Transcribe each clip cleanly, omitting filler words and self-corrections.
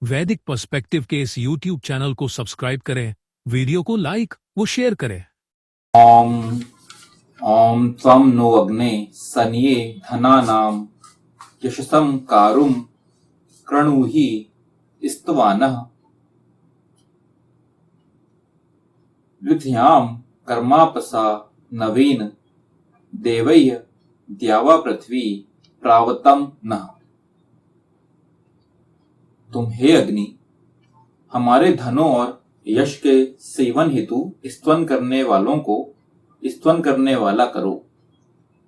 वैदिक पर्सपेक्टिव के इस YouTube चैनल को सब्सक्राइब करें, वीडियो को लाइक व शेयर करें। ओम ओम त्वं नो अग्ने सन्ये धनानां यशसं कारुं कृणुहि स्तवानः विद्यां कर्मापसा नवेन देवैः द्यावा पृथ्वी प्रावतम नः। तुम हे अग्नि हमारे धनों और यश के सेवन हेतु स्तवन करने वालों को स्तवन करने वाला करो।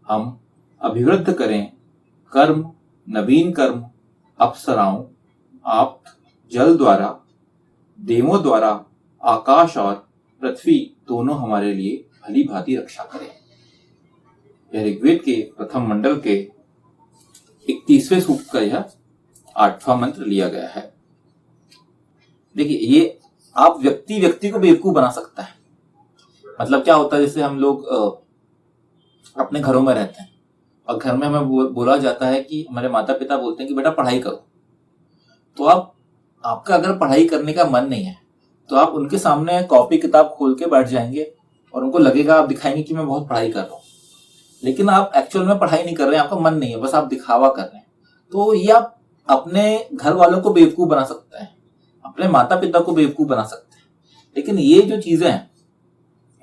हम अभिवृद्ध करें कर्म, नवीन कर्म, अप्सराओं, आप जल द्वारा, देवों द्वारा, आकाश और पृथ्वी दोनों हमारे लिए भली भांति रक्षा करें। यह ऋग्वेद के प्रथम मंडल के 31वें सूक्त का यह 8वां मंत्र लिया गया है। देखिए, ये आप व्यक्ति को बेवकूफ बना सकता है। मतलब क्या होता है, जैसे हम लोग अपने घरों में रहते हैं और घर में हमें बोला जाता है कि हमारे माता पिता बोलते हैं कि बेटा पढ़ाई करो, तो आपका अगर पढ़ाई करने का मन नहीं है तो आप उनके सामने कॉपी किताब खोल के बैठ जाएंगे और उनको लगेगा, आप दिखाएंगे कि मैं बहुत पढ़ाई कर रहा हूँ, लेकिन आप एक्चुअल में पढ़ाई नहीं कर रहे हैं, आपका मन नहीं है, बस आप दिखावा कर रहे हैं। तो ये आप अपने घर वालों को बेवकूफ बना सकते हैं, अपने माता पिता को बेवकूफ बना सकते हैं, लेकिन ये जो चीजें हैं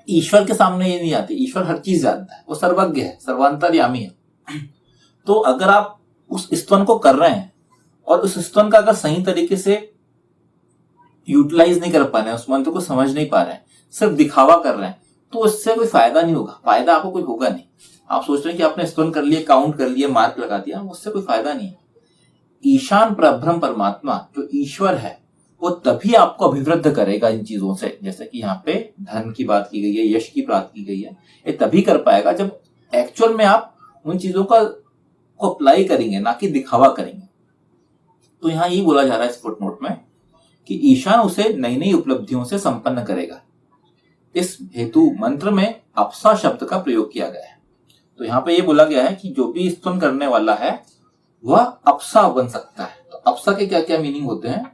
ईश्वर के सामने ये नहीं आती। ईश्वर हर चीज जानता है, वो सर्वज्ञ है, सर्वांतर्यामी है। तो अगर आप उस स्तवन को कर रहे हैं और उस स्तवन का अगर सही तरीके से यूटिलाइज नहीं कर पा रहे हैं, उस मंत्र को समझ नहीं पा रहे हैं, सिर्फ दिखावा कर रहे हैं, तो उससे कोई फायदा नहीं होगा। फायदा आपको कोई होगा नहीं। आप सोच रहे हैं कि आपने स्तवन कर लिए, काउंट कर लिए, मार्क लगा दिया, उससे कोई फायदा नहीं है। ईशान परब्रह्म परमात्मा जो ईश्वर है वो तभी आपको अभिवृद्ध करेगा इन चीजों से। जैसे कि यहाँ पे धन की बात की गई है, यश की बात की गई है, ये तभी कर पाएगा जब एक्चुअल में आप उन चीजों को अप्लाई करेंगे, ना कि दिखावा करेंगे। तो यहाँ यही बोला जा रहा है इस फुटनोट में कि ईशान उसे नई नई उपलब्धियों से संपन्न करेगा। इस हेतु मंत्र में अप्सा शब्द का प्रयोग किया गया है। तो यहाँ पे ये बोला गया है कि जो भी स्तवन करने वाला है वह अप्सा बन सकता है। तो अप्सा के क्या क्या मीनिंग होते हैं?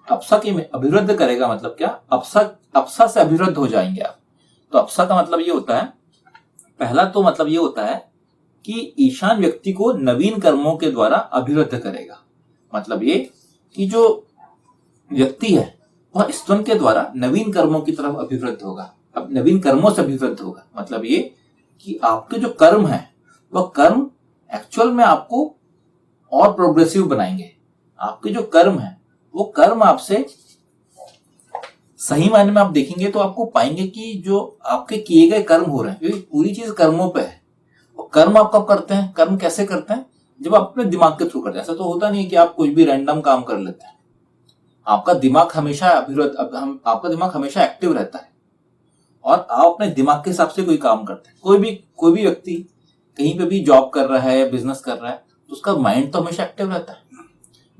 अप्सा के अभिवृद्ध करेगा मतलब क्या? अप्सा से अभिवृद्ध हो जाएंगे आप। तो अप्सा का मतलब ये होता है, पहला तो मतलब ये होता है कि ईशान व्यक्ति को नवीन कर्मों के द्वारा अभिवृद्ध करेगा। मतलब ये कि जो व्यक्ति है वह स्तवन के द्वारा नवीन कर्मों की तरफ अभिवृद्ध होगा, अब नवीन कर्मों से अभिवृद्ध होगा। मतलब ये कि आपके जो कर्म है वह कर्म एक्चुअल में आपको और प्रोग्रेसिव बनाएंगे। आपके जो कर्म है वो कर्म आपसे सही मायने में आप देखेंगे तो आपको पाएंगे कि जो आपके किए गए कर्म हो रहे हैं, क्योंकि पूरी चीज कर्मों पे है। और कर्म आप कब करते हैं? कर्म कैसे करते हैं? जब आप अपने दिमाग के थ्रू करते हैं। ऐसा तो होता नहीं है कि आप कुछ भी रैंडम काम कर लेते हैं। आपका दिमाग हमेशा आपका दिमाग हमेशा एक्टिव रहता है और आप अपने दिमाग के हिसाब से कोई काम करते हैं। कोई भी व्यक्ति कहीं पे भी जॉब कर रहा है, बिजनेस कर रहा है, तो उसका माइंड तो हमेशा एक्टिव रहता है।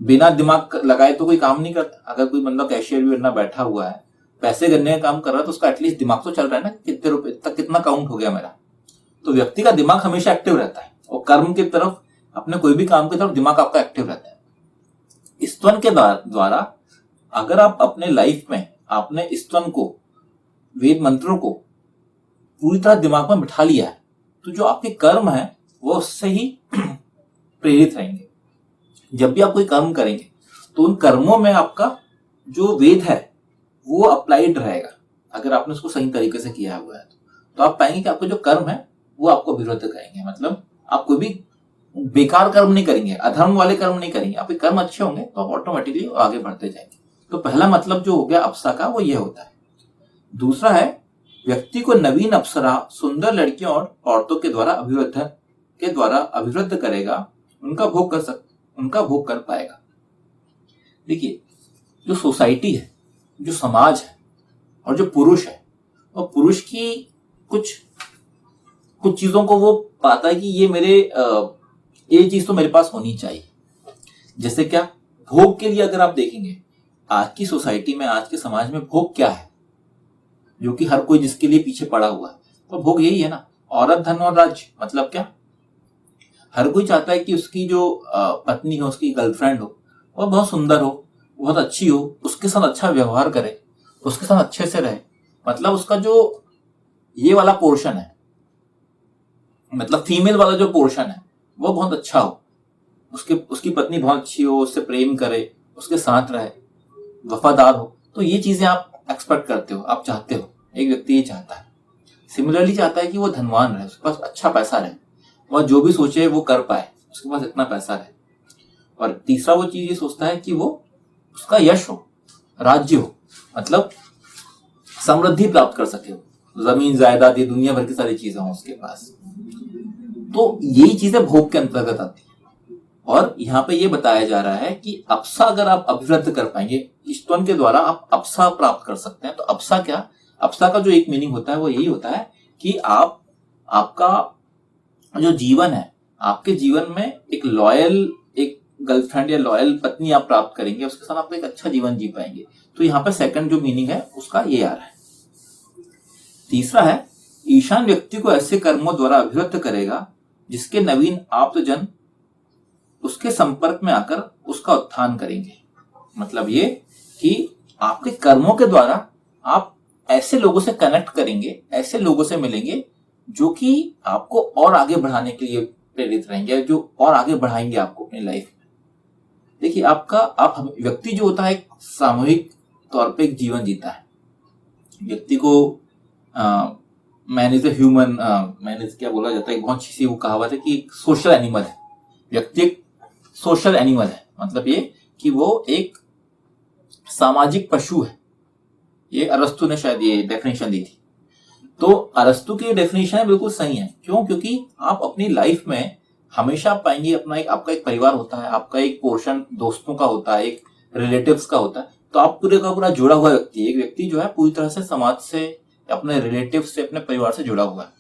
बिना दिमाग लगाए तो कोई काम नहीं करता। अगर कोई बंदा कैशियर भी बनना बैठा हुआ है, पैसे करने का काम कर रहा है, तो उसका एटलीस्ट दिमाग तो चल रहा है ना, कितने रुपए तक कितना काउंट हो गया मेरा। तो व्यक्ति का दिमाग हमेशा एक्टिव रहता है और कर्म की तरफ, अपने कोई भी काम की तरफ दिमाग आपका एक्टिव रहता है। स्तवन के द्वारा अगर आप अपने लाइफ में आपने स्तवन को, वेद मंत्रों को पूरी तरह दिमाग में बिठा लिया है, तो जो आपके कर्म है वो उससे ही प्रेरित रहेंगे। जब भी आप कोई कर्म करेंगे तो उन कर्मों में आपका जो वेद है वो अप्लाइड रहेगा। अगर आपने उसको सही तरीके से किया हुआ है तो आप पाएंगे कि आपके जो कर्म है वो आपको अभिवृद्ध करेंगे। मतलब आप कोई भी बेकार कर्म नहीं करेंगे, अधर्म वाले कर्म नहीं करेंगे। आपके कर्म अच्छे होंगे तो आप ऑटोमेटिकली आगे बढ़ते जाएंगे। तो पहला मतलब जो हो गया अप्सा का, वो ये होता है। दूसरा है, व्यक्ति को नवीन अप्सरा, सुंदर लड़कियों और औरतों के द्वारा अभिवृद्ध करेगा, उनका भोग कर पाएगा। देखिए, जो सोसाइटी है, जो समाज है और जो पुरुष है, वो पुरुष की कुछ चीजों को वो पाता है कि ये चीज तो मेरे पास होनी चाहिए। जैसे क्या? भोग के लिए अगर आप देखेंगे आज की सोसाइटी में, आज के समाज में भोग क्या है जो कि हर कोई जिसके लिए पीछे पड़ा हुआ है, तो भोग यही है ना, औरत, धन और राज्य। मतलब क्या? हर कोई चाहता है कि उसकी जो पत्नी हो, उसकी गर्लफ्रेंड हो, वह बहुत सुंदर हो, बहुत अच्छी हो, उसके साथ अच्छा व्यवहार करे, उसके साथ अच्छे से रहे, मतलब उसका जो ये वाला पोर्शन है, मतलब फीमेल वाला जो पोर्शन है वो बहुत अच्छा हो, उसकी पत्नी बहुत अच्छी हो, उससे प्रेम करे, उसके साथ रहे, वफादार हो, तो ये चीजें आप एक्सपेक्ट करते हो, आप चाहते हो, एक व्यक्ति ये चाहता है। सिमिलरली चाहता है कि वो धनवान रहे, उसके पास अच्छा पैसा रहे और जो भी सोचे वो कर पाए, उसके पास इतना पैसा रहे। और तीसरा वो चीज ये सोचता है कि वो उसका यश हो, राज्य हो, मतलब समृद्धि प्राप्त कर सके, जमीन जायदाद ये दुनिया भर की सारी चीजें हों उसके पास। तो यही चीजें भोग के अंतर्गत आती है। और यहाँ पे ये बताया जा रहा है कि अप्सा अगर आप अभिवृद्ध कर पाएंगे, ईश्वन के द्वारा आप अप्सा प्राप्त कर सकते हैं। तो अप्सा क्या, अप्सा का जो एक मीनिंग होता है वो यही होता है कि आपका जो जीवन है, आपके जीवन में एक लॉयल एक गर्लफ्रेंड या लॉयल पत्नी आप प्राप्त करेंगे, उसके साथ आप एक अच्छा जीवन जी पाएंगे। तो यहाँ पे सेकंड जो मीनिंग है उसका ये आ रहा है। तीसरा है, ईशान व्यक्ति को ऐसे कर्मों द्वारा अभिवृद्ध करेगा जिसके नवीन आप्तजन उसके संपर्क में आकर उसका उत्थान करेंगे। मतलब ये कि आपके कर्मों के द्वारा आप ऐसे लोगों से कनेक्ट करेंगे, ऐसे लोगों से मिलेंगे जो कि आपको और आगे बढ़ाने के लिए प्रेरित रहेंगे, जो और आगे बढ़ाएंगे आपको अपनी लाइफ में। देखिए आप व्यक्ति जो होता है एक सामूहिक तौर पे एक जीवन जीता है। व्यक्ति को man is a human, man is क्या बोला जाता है, बहुत अच्छी सी वो कहावत है कि सोशल एनिमल है। व्यक्ति एक सोशल एनिमल है, मतलब ये कि वो एक सामाजिक पशु है। ये अरस्तु ने शायद ये डेफिनेशन दी थी। तो अरस्तु की डेफिनेशन बिल्कुल सही है। क्यों? क्योंकि आप अपनी लाइफ में हमेशा पाएंगे आपका एक परिवार होता है, आपका एक पोर्शन दोस्तों का होता है, एक रिलेटिव्स का होता है। तो आप पूरे का पूरा जुड़ा हुआ व्यक्ति, एक व्यक्ति जो है पूरी तरह से समाज से, अपने रिलेटिव से, अपने परिवार से जुड़ा हुआ है।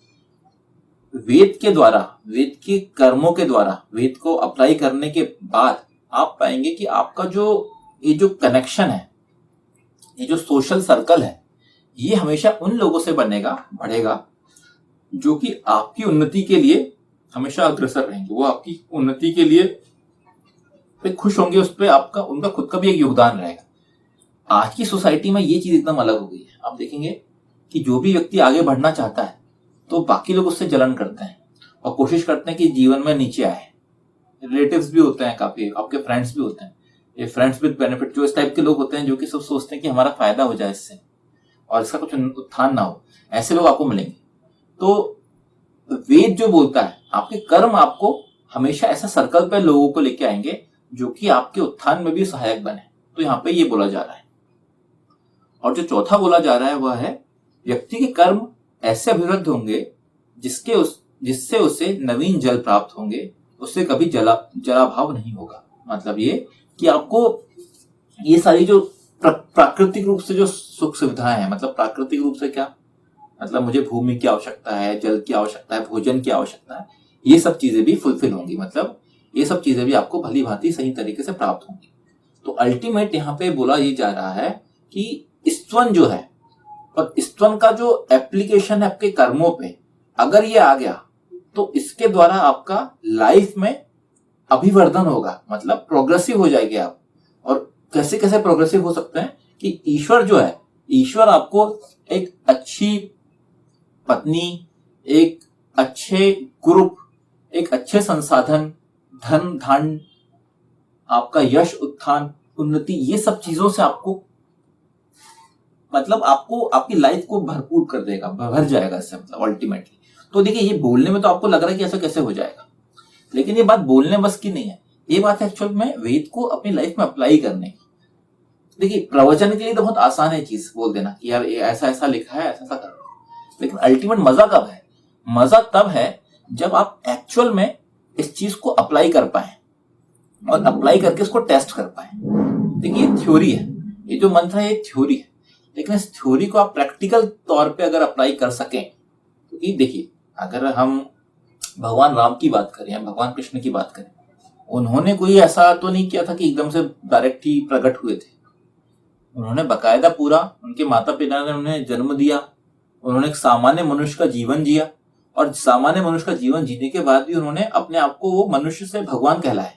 वेद के द्वारा, वेद के कर्मों के द्वारा, वेद को अप्लाई करने के बाद आप पाएंगे कि आपका ये जो कनेक्शन है, ये जो सोशल सर्कल है, ये हमेशा उन लोगों से बढ़ेगा जो कि आपकी उन्नति के लिए हमेशा अग्रसर रहेंगे। वो आपकी उन्नति के लिए पे खुश होंगे, उस पर आपका उनका खुद का भी एक योगदान रहेगा। आज की सोसाइटी में ये चीज एकदम अलग हो गई है। आप देखेंगे कि जो भी व्यक्ति आगे बढ़ना चाहता है तो बाकी लोग उससे जलन करते हैं और कोशिश करते हैं कि जीवन में नीचे आए। रिलेटिव्स भी होते हैं, काफी आपके फ्रेंड्स भी होते हैं, ये फ्रेंड्स विद बेनिफिट, जो इस टाइप के लोग होते हैं जो कि सब सोचते हैं कि हमारा फायदा हो जाए इससे और इसका कुछ उत्थान ना हो, ऐसे लोग आपको मिलेंगे। तो वेद जो बोलता है, आपके कर्म आपको हमेशा ऐसा सर्कल पे लोगों को लेके आएंगे जो कि आपके उत्थान में भी सहायक बने। तो यहाँ पे ये बोला जा रहा है। और जो चौथा बोला जा रहा है वह है, व्यक्ति के कर्म ऐसे अभिवृद्ध होंगे जिससे उसे नवीन जल प्राप्त होंगे, उससे कभी जलाभाव नहीं होगा। मतलब ये कि आपको ये सारी जो प्राकृतिक रूप से जो सुख सुविधाएं हैं, मतलब प्राकृतिक रूप से क्या मतलब, मुझे भूमि की आवश्यकता है, जल की आवश्यकता है, भोजन की आवश्यकता है, ये सब चीजें भी फुलफिल होंगी। मतलब ये सब चीजें भी आपको भली भांति सही तरीके से प्राप्त होंगी। तो अल्टीमेट यहाँ पे बोला ये जा रहा है कि स्तवन जो है, और स्तवन का जो एप्लीकेशन है आपके कर्मों पे, अगर ये आ गया तो इसके द्वारा आपका लाइफ में अभिवर्धन होगा, मतलब प्रोग्रेसिव हो जाएंगे आप। और कैसे कैसे प्रोग्रेसिव हो सकते हैं कि ईश्वर जो है, ईश्वर आपको एक अच्छी पत्नी, एक अच्छे ग्रुप, एक अच्छे संसाधन, धन धन, आपका यश, उत्थान, उन्नति, ये सब चीजों से आपको मतलब आपको आपकी लाइफ को भरपूर कर देगा, भर जाएगा इससे, मतलब अल्टीमेटली। तो देखिए, ये बोलने में तो आपको लग रहा है कि ऐसा कैसे हो जाएगा, लेकिन ये बात बोलने बस की नहीं है, ये बात है एक्चुअल में वेद को अपनी लाइफ में अप्लाई करने की। देखिए, प्रवचन के लिए तो बहुत आसान है चीज बोल देना कि यार ऐसा ऐसा लिखा है, ऐसा ऐसा करो, लेकिन अल्टीमेट मजा कब है? मजा तब है जब आप एक्चुअल में इस चीज को अप्लाई कर पाए और अप्लाई करके इसको टेस्ट कर पाए। देखिए, ये थ्योरी है, ये जो मंत्र है ये थ्योरी है, लेकिन इस थ्योरी को आप प्रैक्टिकल तौर पे अगर अप्लाई कर सकें, तो देखिए, अगर हम भगवान राम की बात करें या भगवान कृष्ण की बात करें, उन्होंने कोई ऐसा तो नहीं किया था कि एकदम से डायरेक्ट ही प्रकट हुए थे। उन्होंने बकायदा पूरा, उनके माता पिता ने उन्हें जन्म दिया, उन्होंने एक सामान्य मनुष्य का जीवन जिया, और सामान्य मनुष्य का जीवन जीने के बाद भी उन्होंने अपने आप को वो मनुष्य से भगवान कहलाए।